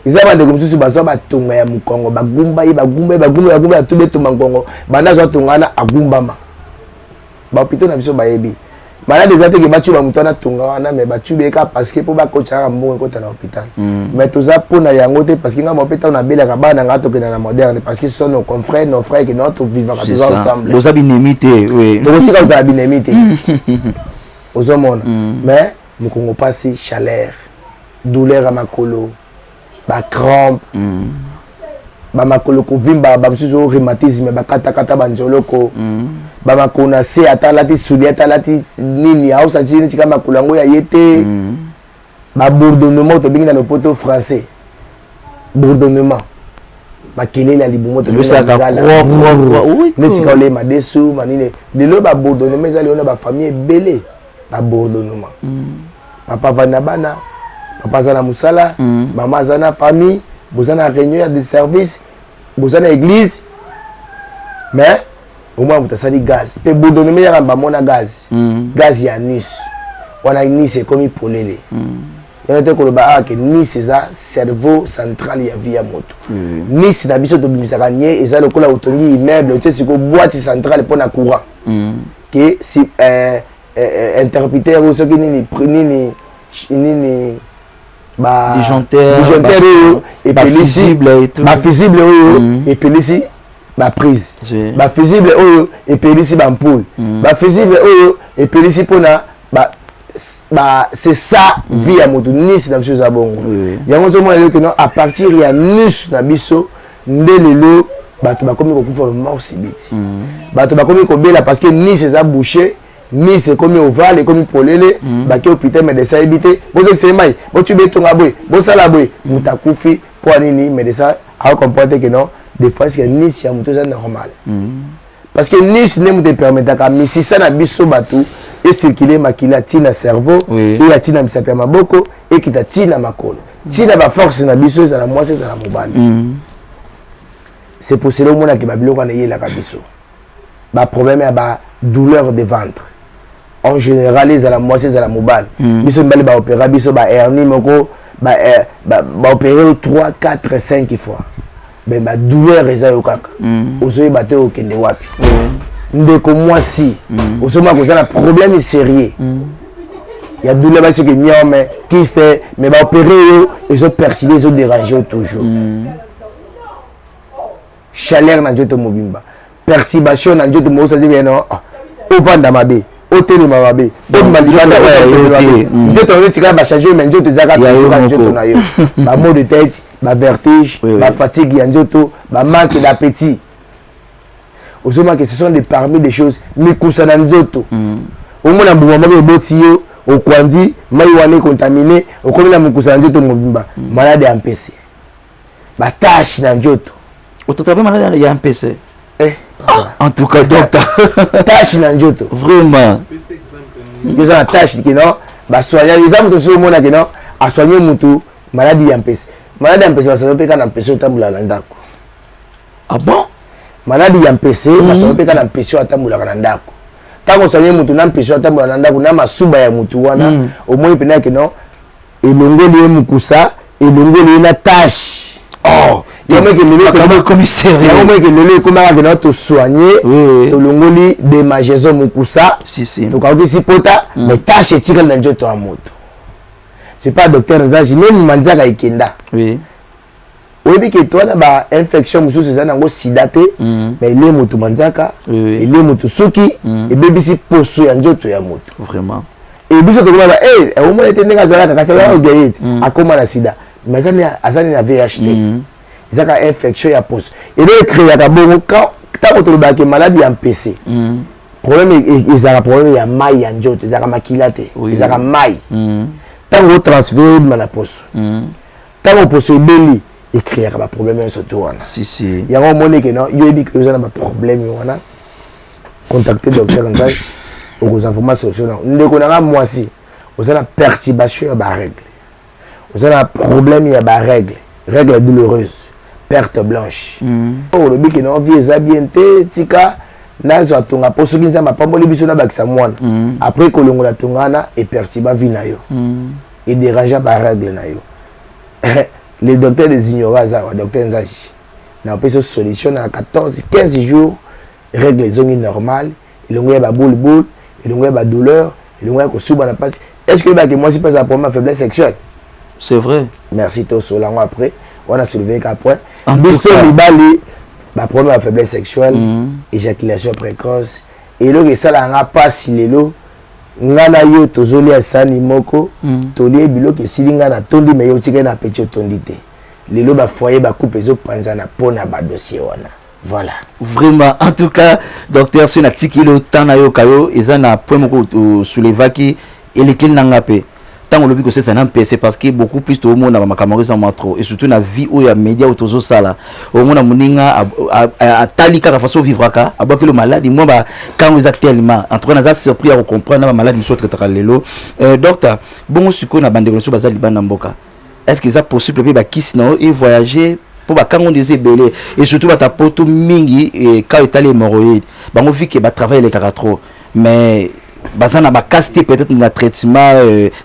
Ils ont des comme si bazo ba tonga ya mukongo bagumba tout beto mangongo. Bana zo tonga na agumbama. Ba pito na biso ba yebi. Malade des attaques qui battu ba mutana tonga wana mais battu beka parce que pour ba kocha mbongo kota na hôpital. Mais tout ça pour na yangote parce que nga hôpital na bela ka bana nga to ke na moderne parce que ce sont nos confrères nos frères qui notre vivre ensemble. Nous abinemité oui. Donc tu quand ça abinemité. Aux hommes mais nous kongo passer chaleur, douleur à makolo, ba crampe. Ba makolo ko vimba ba msuzo rhumatisme ba kata banjoloko. Ba makona se atalati suli atalati nini ausa chini tika makolo yango ya yete. Ba bourdonnement to bingi na le poteau français. Bourdonnement. Makele la libumo to bingi na ngala. Mais si ka le madesu manine lelo ba bourdonnement za leona ba famille belé ba bourdonnement. Papa vana bana, papa zana musala, maman zana famille. Vous avez une réunion de service, vous avez une église, mais au moins vous avez du gaz. Et vous donnez meilleur en gaz. Gaz il y a Nice. On a Nice c'est comme il pour les. Il y a que Nice c'est ça cerveau central il y a via moto. Nice na biso to bimisa gagner et ça le cola autongi immeuble tu sais que boîte centrale pour na courant. Que si interpréteur ou ce qui ni disjoncteur et puis fusible et tout fusible et puis ici prise fusible et puis ici ampoule fusible et puis ici pour na c'est ça vie à moto Nice na chose à bongo yango zo mo que non à partir ya Nice na biso ndelelo bato ba komi ko kufa mort sibiti bato ba komi ko bela parce que Nice ça bouché ni c'est comme ovale comme polele baki hôpital médecin habité bozo que c'est mai bo tu betonga boy bo sala boy mutakufi pour nini médecin a comprendre que non des fois c'est ni si amuto c'est normal parce que ni ce ne te permet à mais si ça na biso batu et circuler makila tina cerveau et la tina misapia maboko et kita tina makolo tina ba force na biso ça la moi c'est ça la mobali c'est pour cela mona que babilo kana yela ka biso ba problème ya ba douleur de ventre en général les à la moitié à la mobile biso mbali ba opérer biso ba hernie moko ba opérer 3 4 5 fois ben ba douleur eza yo kaka ozoyi baté au kende wapi ndeko moi si osoma ko za problème sérieux ya douleur ba ce que miome kyste mais ba opérer yo ils ont perturbé ils ont dérangé toujours chaleur na njoto mobimba perturbation na njoto mo ça dit bien non au vanda mabe au télé mabe au malibanda njoto on tika ba changer mais njoto zaka njoto na yo ba maux de tête ba vertige ba fatigue ya njoto ba manque d'appétit osoma que ce sont des parmi des choses mikusa na njoto au mona mbuma mabe botio au kwandi mai wane contaminé au komina mikusa na njoto mobimba malade ya mpese ba tâche na njoto Autotabé malade ya mpese. En tout cas, docteur. Tâche na njoto. Vraiment. Ils ont la tâche qui non, bah soigner les hommes de ce monde qui non, à soigner mutu maladie ya mpese. Maladie ya mpese va se faire quand mpese otambula na ndako. Ah bon? Maladie ya mpese va se faire quand mpese otambula na ndako. Tango soigner mutu na mpese otambula na ndako na masuba ya mutu wana, au moins pena que non, elongoli mukusa, elongoli na tâche. Oh, il y a un commissaire. Il y a un qui te soigner, te longoli de majezo mukusa. Si si. Donc quand tu pota, mais tâche est tirée dans le joto à moto. C'est pas docteur Zaji, même manzaka ikenda. Oui. Oui, que toi na ba infection musu c'est ça nango sidate, mais il est moto manzaka, il est moto suki, et baby si poso ya njoto ya moto. Vraiment. Et biso to koma au moins était nega zala ka sala ogayit, akoma na sida. Mais ça azani na VHT. Ils ont une infection ya pose. Et là créé ya bongo quand tu le bac maladie ya PC. Problème ils ont un problème ya maille ya njoto, ils ont makilate, ils ont maille. Tant que transfert dans la pose. Tant que pose beli et créer un problème surtout wana. Si si. Il y a un moment que non, il y a dit que vous avez un problème wana. Contactez docteur Nzaj aux informations sociales. Nous connaissons moi si vous avez une perturbation ya ba règle. Vous avez un problème, il y a des règles. Règles douloureuses. Perte blanche. Oh, le bic est non, vie est bien, tika, nazo atonga, pour ceux qui ne savent pas, les bisous n'a pas que ça moine. Après que l'on a tongana, et perturba vie na yo. Et dérange par règles na yo. Les docteurs des ignorants, le docteur Nzaji, n'a pas de solution à 14-15 jours, règles sont normales, et l'on a boule, et l'on a douleur, et l'on a que souvent n'a pas. Est-ce que moi, si pas un problème de faiblesse sexuelle? C'est vrai. Merci tout sur l'angle après. On a soulevé qu'après. En tout cas, le problème de faiblesse sexuelle, éjaculation précoce. Et là, ça n'a pas si les lots. Ngana yo tozoli asani moko. Toli bilo que si linga na tondi mais yo tika na petit tondité. Les lots ba foyer ba coupe les autres panzana pona ba dossier wana. Voilà. Vraiment. En tout cas, docteur sur la tiki le temps na yo kayo, ils en a point moko soulever qui et lesquels n'angapé. Tant on le dit que c'est un PC parce que beaucoup plus de monde dans ma camarade en matro et surtout na vie où il y a médias autour de ça là au monde a moninga à talika la façon vivre ka à que le malade moi bah quand vous êtes tellement en tout cas ça surpris à comprendre la maladie monsieur traiter lelo docteur bon suko na bande sur bazali banamboka est-ce que ça possible bah qui sinon et voyager pour bah quand on disait belé et surtout bah ta poto mingi et quand il est allé hémorroïde bah on vit que bah travailler les caratro mais basana ba casté peut-être un traitement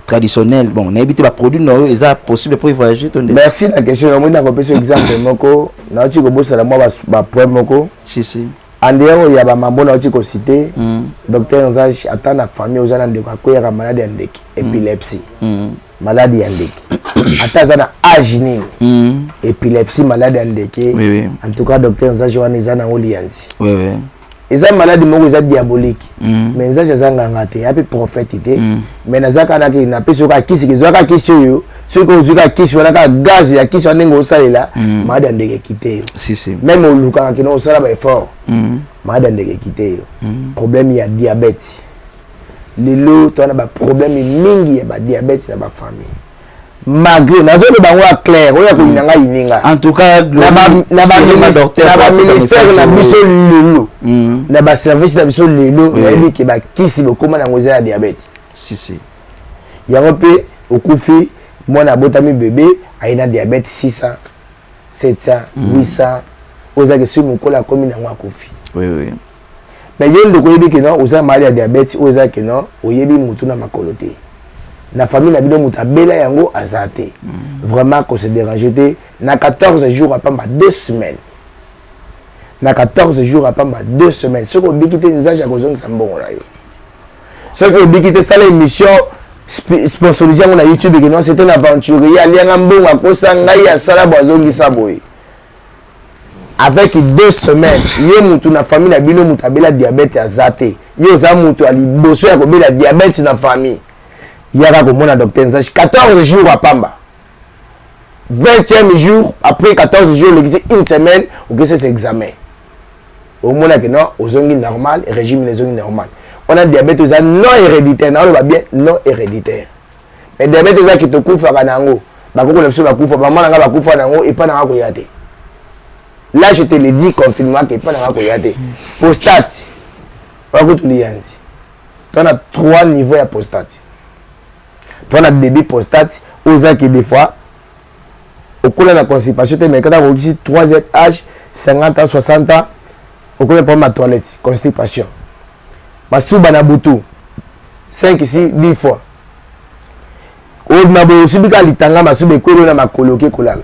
traditionnel bon on a évité ba produit non ils a possible pour voyager. Merci la question on a compris exemple moko na tu ko bossa la moi ba point moko si si en dehors il y a ba mambo na tu ko cité docteur Nzaj attend la famille aux andes de quoi ya maladie ndeki épilepsie maladie ndeki atazana âge nini épilepsie maladie ndeki en tout cas docteur Nzaj wana izana olianzi oui oui. Ils ont maladie diabolique. Mais ils ont ngangate, il prophète mais nazaka na ki na peso ka kisi kizoka kisi yo, ceux qui ont kisi wana ka gaz ya kisi wana ngo salela, maladie ndeke kité yo. Si si. Même au luka ki no sala ba effort. Maladie ndeke kité yo. Problème ya diabète. lelo to na problème mingi ya diabète na ba famille malgré nazo le bango clair oya ko inanga ininga en tout cas na ba ministère na biso lelo na ba service na biso lelo na yebi ke ba kisi bokoma na ngoza ya diabète si yango pe okufi mwana botami bébé aina diabète 600 700 800 oza ke sur mukola komi na ngwa akufi oui mais yo ndeko yebi ke non oza mali ya diabète oza ke non oyebi mutu na makolo te na famille na bino mutu abela yango azate vraiment qu'on se dérange te na 14 jours à pamba 2 semaines na 14 jours à pamba 2 semaines ce ko bikite nzaja kozongisa mbongo na yo ce ko bikite sala émission sponsorisé na YouTube que non c'était une aventurier alianga mbongo akosa ngai ya sala bazongisa boy avec 2 semaines ye mutu na famille na bino mutu abela diabète azate yo za mutu ali boso ya kobela diabète na famille yaka komona docteur Nzachi 14 jours à pamba 20e jour après 14 jours l'exi une semaine ou que c'est examen au moins que non aux ongi normal régime les ongi normal on a diabète aux non héréditaire non va bien non héréditaire mais diabète aux qui te kufa kanango bakoko le ba kufa ba mwana ba kufa nango et pas na ko yate là je te le dis confirmement que pas na ko yate prostate ba ko tulianzi tu as 3 niveaux ya prostate tu as débit prostate aux qui des fois au cours de la constipation tu mais quand on dit 3e âge 50 ans 60 ans au cours de ma toilette constipation masuba na butu 5 ici 10 fois o na bo subika litanga masube kwelo na makoloke kolala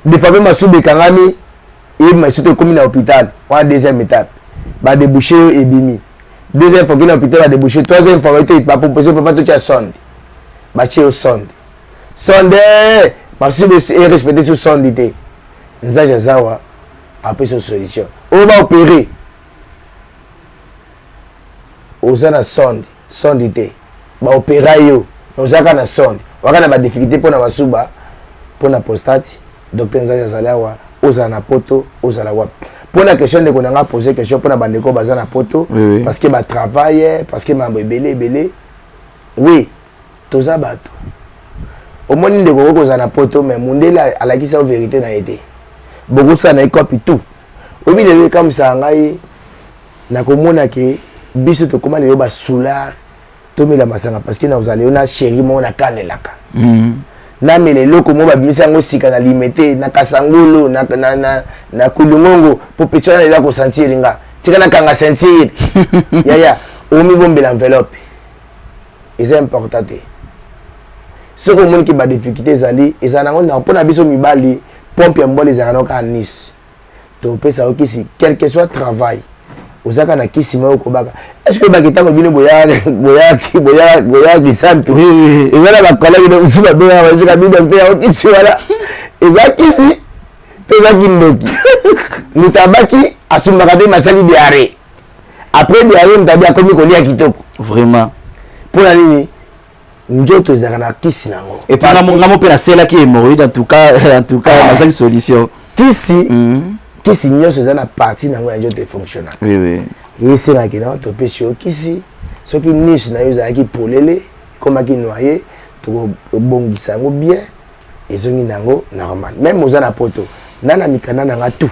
des fois masube kangami et masuto comme na hôpital en deuxième étape ba déboucher et bimi deuxième fois que na hôpital ba déboucher troisième fois été ba proposer papa tout ya sonde ba chez au sonde masube est respecté sur sonde té nzaja zawa après son solution on va opérer ozana sonde te ba opéra yo ozaka na sonde wakana ba difficulté pona basuba pona prostate docteur Nzaja Zalawa ozana na poto ozala wap pona question de konanga poser question pona bandeko bazana poto parce que ba travail parce que mambo belé oui toza bato omoni ndeko kozana poto mais mundela alakisa vérité na été beaucoup ça na copie tout obi le comme ça ngai na komona ke biso to comment le ba soula to mela masanga parce que na vous allez on a chéri mo na kanelaka na melelo ko mo ba misango sika na limité na kasangolo na kulungongo pour petona ila ko sentir nga tika na kanga sentir ya o mi bombe l'enveloppe c'est important ce que mon ki ba difficulté zali ezana ngona pona biso mibali pompe ya mbole ezana ka Nice to pesa okisi quel que soit travail ozaka na kisi mo ko baka est-ce que bakita ko bino boya gisantu et voilà ba collègue de usuba boya bazika bi docteur okisi wala ezakisi pesa kindoki mutabaki asumbaka te masali diarrhée après diarrhée mutabi akomi kolia kitoko vraiment pour la nini njoto ezaka na kisi nango et puis ngamo pe na sela ki hémorroïde en tout cas na chaque solution kisi kisi nyonso eza na partie nango ya njoto fonctionnel oui eselaki na topesi yo kisi soki niche na yo ezalaki polele ekomaki noye tokobongisa yango bien ezongi nango normal même oza na poto nana mikanda nanga tout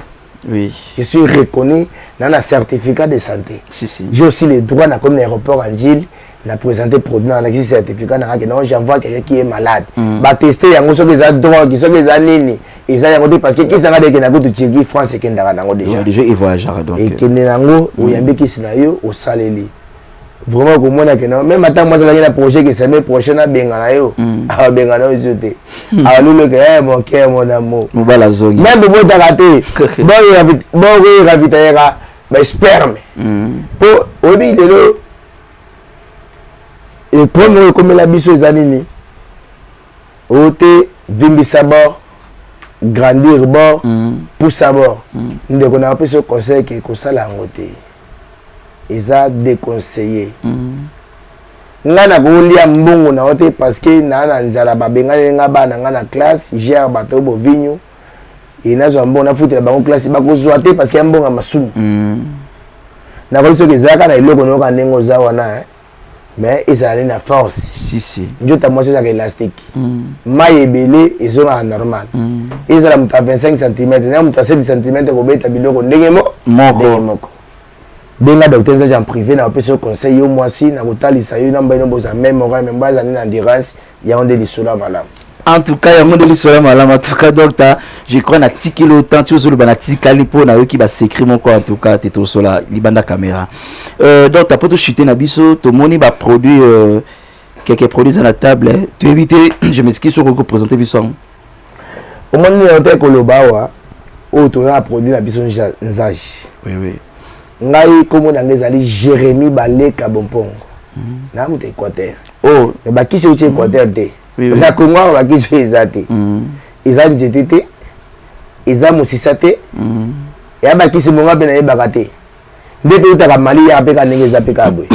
oui je suis reconnu nana certificat de santé si j'ai aussi les droits na comme l'aéroport Angile na présenter produit na existe certificat na que non j'envoie quelqu'un qui est malade ba tester yango soki eza drogue soki eza nini eza yango te parce que kisi nanga deke na ko Turquie France et ndaka nango déjà il voyagera donc et kende nango oyambi kisi na yo osaleli vraiment komona que non même attends moi ça na projet que semaine prochaine na benga na yo benga na yo te alulu que mon cœur mon amour mobala zongi même bo takate bon ravitaillera ba sperme pour obi lelo et premier comme la biso ezanini ote vimbisa bord grandir bord pousser bord ndeko na pe ce conseil que kosala ngote eza déconseillé nga na kolia mbongo na ote parce que na nzala babengani nga bana nga na classe gère bato bovinyo et nazo mbongo na futela bango classe bakozwa te parce que mbongo masumu na ko soki ezaka na eloko no ka nengo za wana mais ils ont une force. Si. Nous avons c'est élastique. Maille et belé, ils sont normal. Ils ont 25 cm, nous avons 7 cm pour mettre biloko ndengemo. Moko. Benga docteur Nzaji en privé na opération conseil au mois si na kotalisa yo namba ino boza même oreille même baza ni endurance ya onde lisolo malam. En tout cas, il y a un modèle sur la malam. En tout cas, docteur, je crois que tu as le temps, tu as le banati calipo, na qui va s'écrire mon quoi en tout cas, tu es au sol là, libanda caméra. Docteur, pour te chuter na biso, ton moni va produire quelques produits à la table. Tu évites, je m'excuse sur quoi présenter biso. Au moins ni hotel kolobawa, au tu as produit na biso Nzaji. Oui. Ngai comme on a ngezali Jérémy Baleka Bompongo. Na mu Équateur. Oh, mais ba qui c'est au Équateur té. Na Congo ba qui c'est ezate. Eza njetete. Eza musisate. Ya ba qui c'est monga pe na yebaka te. Ndete utaka Mali ya pe ka ndenge eza pe ka boy.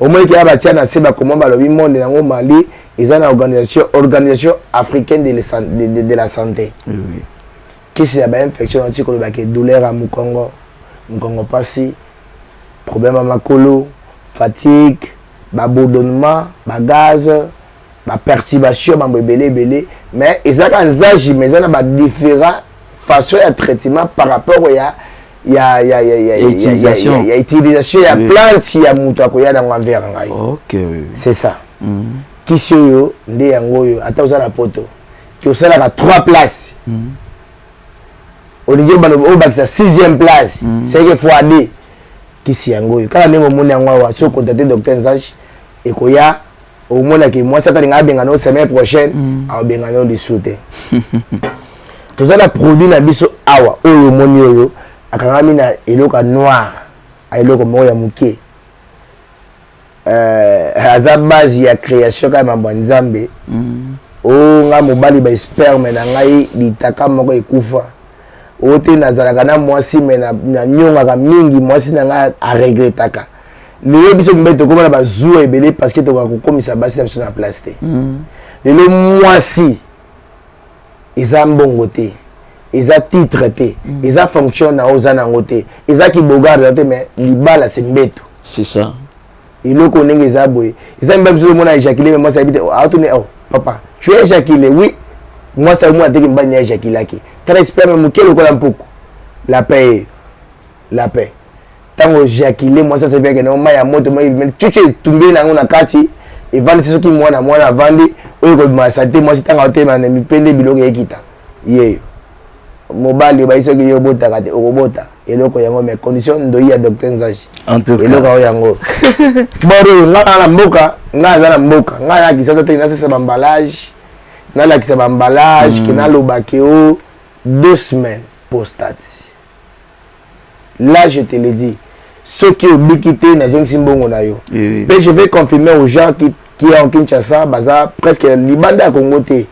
Au moins qu'il y a ba tia na se ba comment ba lobi monde na ngo Mali, eza na organisation africaine de la santé. Oui. Qui c'est ba infection anti ko ba ke douleur à Mukongo. Mukongo pasi, problème à makolo, fatigue, bourdonnement, gaz, perturbation, belé, mais ils ont un mais ils ont différentes façons de traitement par rapport à utilisation, il y a plantes, il y a mouton, il y a dans l'envers. Ok. C'est ça. Qui c'est yo, ndé yango yo, attends ça la poto. Qui ça là 3 places. Olivier Banobo c'est 6e place. C'est que faut aller. Qui si yango yo. Kala ndenge moni yango wa so contacter docteur Nzaji et koya au moins que moi ça t'inga benga no semaine prochaine a benga no lisute. Tout ça la produit na biso awa oyo moni oyo akanga mina eloka noir a eloko mo ya muke. Aza base ya création ka mambo nzambe. O nga mobali ba sperme na ngai litaka moko ekufa. Ote nazalaka na mwasi me na nyongaka mingi mwasi na nga a regretaka. Lelo biso mbeto koma na bazua ebele parce que to ka kokomisa basi na biso na place te. Lelo mwasi eza mbongo te. Eza titre te. Eza fonction na oza na ngote. Eza ki bogarde te mais libala c'est mbeto. C'est ça. Iloko ndenge eza boye. Eza mbe biso mona éjaculé mais moi ça habite oh papa, tu es éjaculé oui. Moi ça moi dès que mbali na éjaculé ki. J'espère même que le mpoko la paix tango éjaculé moi ça c'est bien que non ma ya moto moi tu tombé na ngona kati et vendre ce qui moi na vendre oyo ko ma santé moi si tango otema na mipende biloko ekita ye mobali ba iso ki yo bota kate okobota eloko yango mais condition ndo ya docteur Nzaji en tout cas eloko yango boro na mboka za na mboka ya kisasa te na sesa emballage na la kisa emballage ki na lobake o 2 semaines post-stat. Là, je te le dis, ceux qui ont quitté na zone simbongo na yo. Mais je vais confirmer aux gens qui sont en Kinshasa, baza presque libanda Congo te.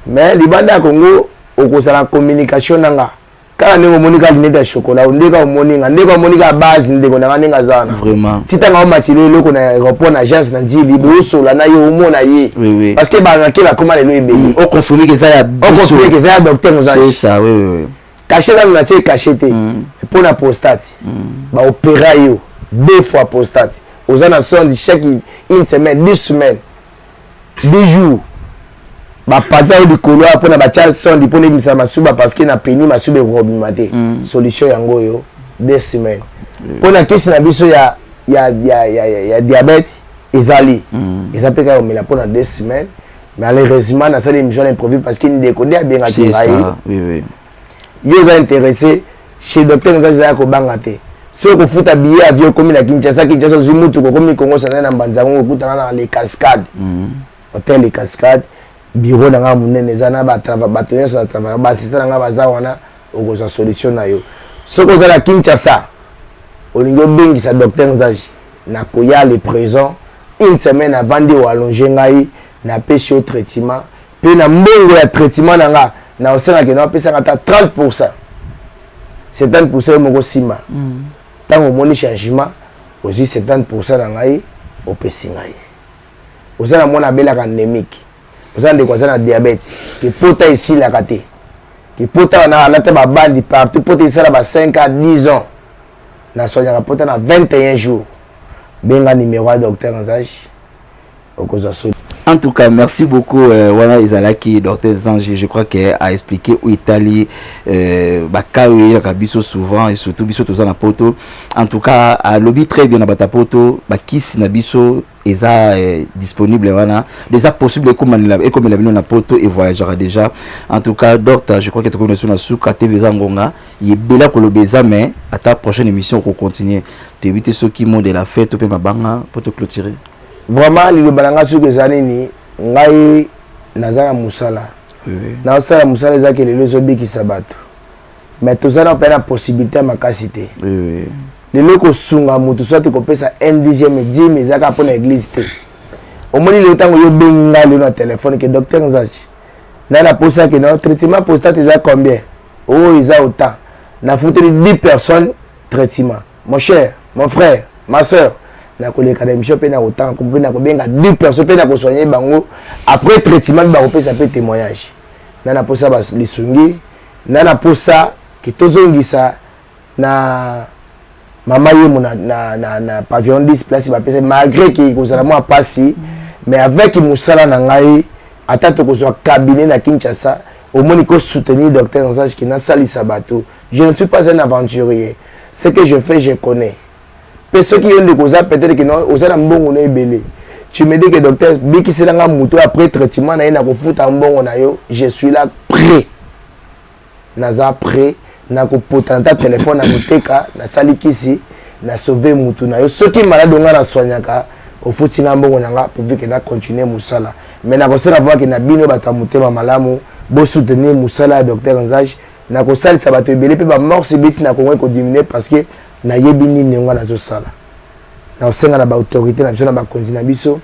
Mais libanda Congo, au cause de la communication nanga. Quand on monika lunette de chocolat, on ndeka monika base ndeko na nga zana. Vraiment. Si tu as matériel loko na aéroport na agence na ndi libo sola na yo mona ye. Oui. Parce que ba na kela comment le ebeli. On confirme que ça y a docteur Nzaji. C'est ça, oui. Caché dans la tête caché te. Pour la prostate. Ba opéra yo 2 fois prostate. Aux ana son chaque une semaine, 2 semaines. 2 jours. Ba pata du couloir pour na ba tia son di pone misa masuba parce que na peni masuba robimate. Solution yango yo 2 semaines. Pour na kesi na biso ya diabète ezali. Ezapeka o mela pour na 2 semaines. Malheureusement na salle émission improvise parce qu'il ne connaît bien à c'est ça. Oui. Yo êtes intéressé chez docteur Nzaji za ko banga te. So ko futa billet avion comme na Kinshasa zumutu ko comme Congo sana na Mbanzango okutana na les Cascades. Hôtel les Cascades. Bureau na nga munene zana ba travail bâtonnier sur la travail ba assistant nga baza wana okoza solution na yo soko za la Kinshasa olingo bengi sa docteur Nzaji na koya le présent une semaine avant de allonger ngai na pesi au traitement pe na mbongo ya traitement na nga na osanga ke na pesa ngata 30%. 70% moko sima tango moni changement aussi 70% na ngai opesi ngai osana mona belaka anémique. Vous avez des diabète qui peut ici la kate qui peut na la tête bandi partout peut ici là 5 à 10 ans na sonya peut na 21 jours benga numéro à docteur Nzage okozwa soli. En tout cas, merci beaucoup. Voilà, Izalaki, Dr Zanji, je crois qu'elle a expliqué où Italie, Bakawi, Kabiso souvent, et surtout Biso Tozana Poto. En tout cas, à lobby très bien à Batapoto, Bakis Nabiso, est disponible, voilà. Déjà possible, comme il a vu na Poto et voyagera déjà. En tout cas, docteur, je crois que tu connais sur la souka TV Zangonga, il est bella pour le baiser, mais à ta prochaine émission, on continue. Tu évites ceux qui m'ont de la fête, tu peux m'abanga pour te clôturer. Vraiment le balanga suki zanini ngai nazala musala na osala musala ezaki lelo ezobikisa bato mais tozala mpe na possibilité ya makasi te lelo kosunga motu soit kopesa 1/10 ezaka mpo na église te omoni lelo ntango yobengi ngai lelo na telefone ke docteur Nzachi ngai naposaki na traitement prostate eza combien oyo eza autant nafuteli 10 personnes traitement mon cher mon frère ma soeur na koleka na émission pe na autant ko pe na ko benga 10 personnes pe na ko soigner bango après traitement ba ko pesa pe témoignage na posa ba lisungi na posa ki tozongisa na mama yemo na pavillon 10 place ba pesa malgré ki ko sala moi passi mais avec musala na ngai atata ko so cabinet na Kinshasa au moni ko soutenir docteur Nzage qui na sali sabato. Je ne suis pas un aventurier, ce que je fais je connais. Ceux qui viennent de causer peut-être que non, aux a bon on est belé. Tu me dis que docteur, bien qu'il s'est dans moto après traitement, na ko foot en bon on a yo, je suis là prêt. Naza prêt, na ko potenta téléphone na koteka, na sali kisi, na sauver mutu na yo. Ceux qui malade on na soignaka, au foot singa bon on a pour que na continuer musala. Mais na ko sala voir que na bino bata mutema malamu, bo soutenir musala docteur Nzage, na ko sali sabato belé pe ba mort c'est bit na ko ko diminuer parce que na yebi nini nga nazo sala na osenga na ba autorité na biso na ba konzi na biso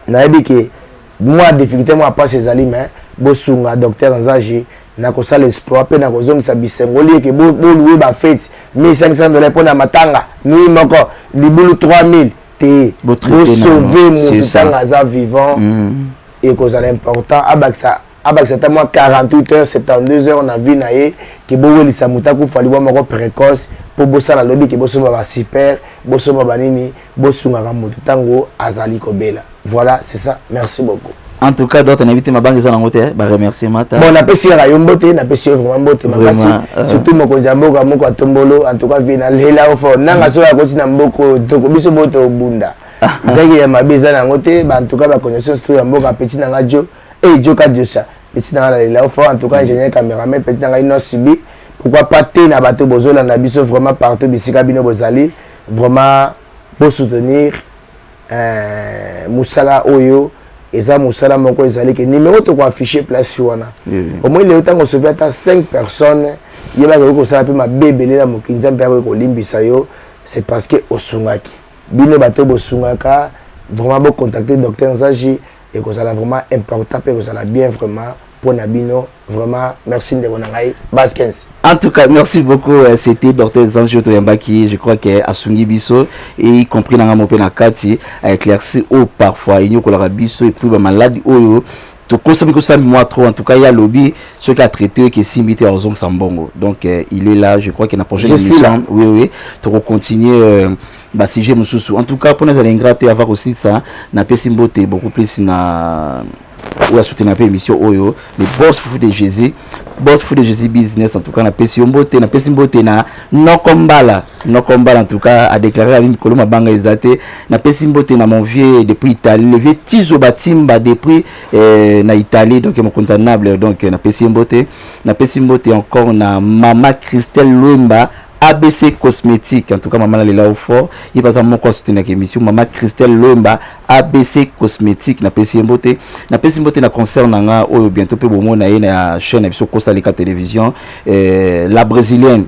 na yebi ke moi difficulté moi pas ces amis mais bosunga docteur Nzage na ko sala exploit pe na ko zongisa bisengoli ke bo louer ba fête $1500 pour na matanga ni moko libulu 3000 te bo sauver mon tanga za vivant et cause important abaksa c'était moi 48 heures 72 heures on a vu naé qui bo weli samutaku fali wa moko précoce pour bosser la lobby qui bosso ba super bosso ba nini bosunga kamutu tango azali kobela. Voilà, c'est ça. Merci beaucoup. En tout cas, d'autres invités ma banque za ngote ba remerciement. Bon, na pesi ra yombote, na pesi vraiment mbote makasi. Surtout moko zamboka moko atombolo, en tout cas vina lela ofo nanga so ya koti na mboko toko biso boto obunda. Zaki ya mabeza na ngote, ba en tout cas ba connaissance tout ya mboka petit na ngajo. Et Joka Diosa, petit dans la là, en tout cas ingénieur caméraman, petit dans la ino subi. Pourquoi pas té na bateau bozola na biso vraiment partout bisika bino bozali, vraiment pour soutenir Musala Oyo et ça Musala moko ezali que numéro to ko afficher place wana. Au moins le temps on se fait à 5 personnes, yeba ko ça pe ma bébélé la mokinza mpe ko limbisa yo, c'est parce que osungaki. Bino bateau bosungaka, vraiment bon contacter docteur Nzage et que ça a vraiment important et que ça a bien vraiment pour Nabino. Vraiment, merci de vous avoir Baskens. En tout cas, merci beaucoup. C'était Dr Zanji Otoyambaki, je crois qu'il a Sungi Bisso et y compris dans mon Penakati a éclairci au parfois il y a Bisso et puis malade au tout consomme que ça moi trop en tout cas il y a lobby ce qui a traité qui est simité en zone Sambongo. Donc il est là, je crois qu'il a prochaine émission. Oui, tu continuer bah si j'ai mon sous en tout cas pour nous aller gratter avoir aussi ça na pesimbote beaucoup plus na ou à soutenir un peu émission Oyo les boss fou de Jésus business en tout cas na pesimbote na no combat en tout cas a déclaré à Mikolo Mabanga Ezate na pesimbote na mon vieux depuis Italie le vieux Tizo Batimba depuis na Italie donc mon condamnable donc na pesimbote encore na Mama Christelle Luemba ABC Cosmétique, en tout cas maman elle est là au fort. Il passe à mon costume avec émission maman Christelle Luemba ABC Cosmétique na PC Mbote na concert nanga oyo bientôt pe bomo na na chaîne sur Costa Rica télévision la brésilienne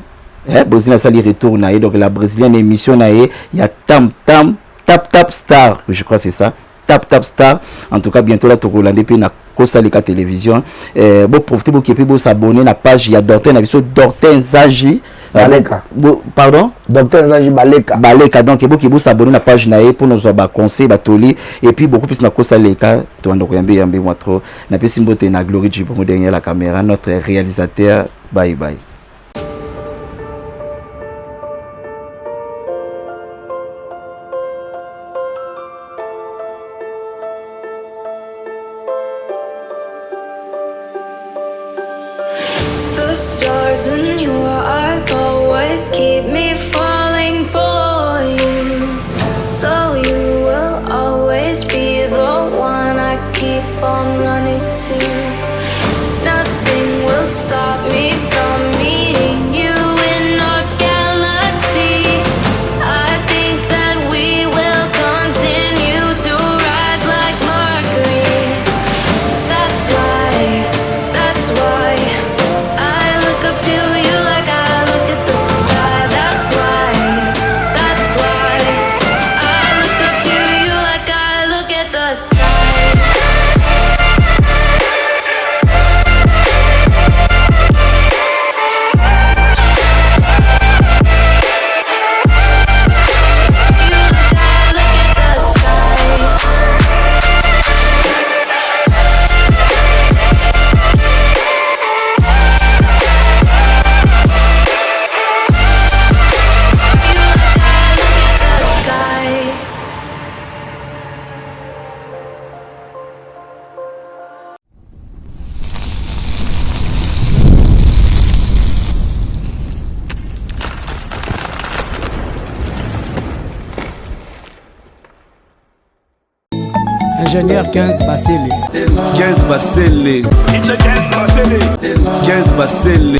brésilienne ça lui retourne donc la brésilienne émission na il y a tap star je crois c'est ça tap star en tout cas bientôt là to Hollande pe na Costa Rica télévision bon profiter pour que vous s'abonner na page il y a Dorten Nzage Baleka. Pardon? Docteur Nzage Baleka. Donc, il faut s'abonner à la page naïe pour nous avoir conseil, batoli. Et puis, beaucoup plus na Costa Rica. Tu as yambe moi trop. Na pesi mbote na Glory du bon derrière la caméra. Notre réalisateur. Bye bye. stars in your eyes always keep me falling for you. So you will always be the one I keep on running to. Nothing will stop me from meeting you in our galaxy. I think that we will continue to rise like Mercury. That's why I look up to you like I look at the sky. That's why I look up to you like I look at the sky. Ingénieur 15 Basseli. 15 Basseli. 15 Basseli.